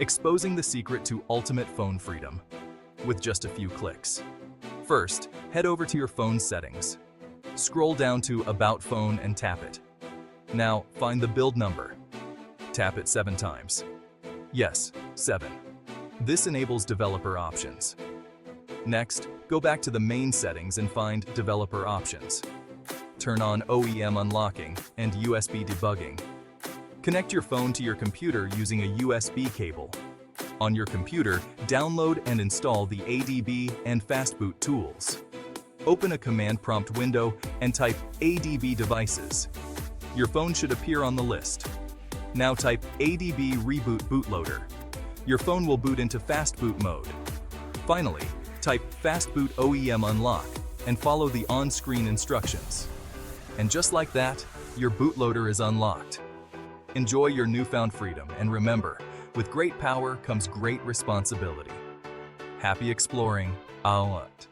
exposing the secret to ultimate phone freedom with just a few clicks. First, head over to your phone's settings. Scroll down to About Phone and tap it. Now, find the build number. Tap it 7 times. Yes, 7. This enables developer options. Next, go back to the main settings and find Developer Options. Turn on OEM unlocking and USB debugging. Connect your phone to your computer using a USB cable. On your computer, download and install the ADB and Fastboot tools. Open a command prompt window and type ADB devices. Your phone should appear on the list. Now type ADB Reboot Bootloader. Your phone will boot into Fastboot mode. Finally, type Fastboot OEM Unlock and follow the on-screen instructions. And just like that, your bootloader is unlocked. Enjoy your newfound freedom, and remember, with great power comes great responsibility. Happy exploring, Alat.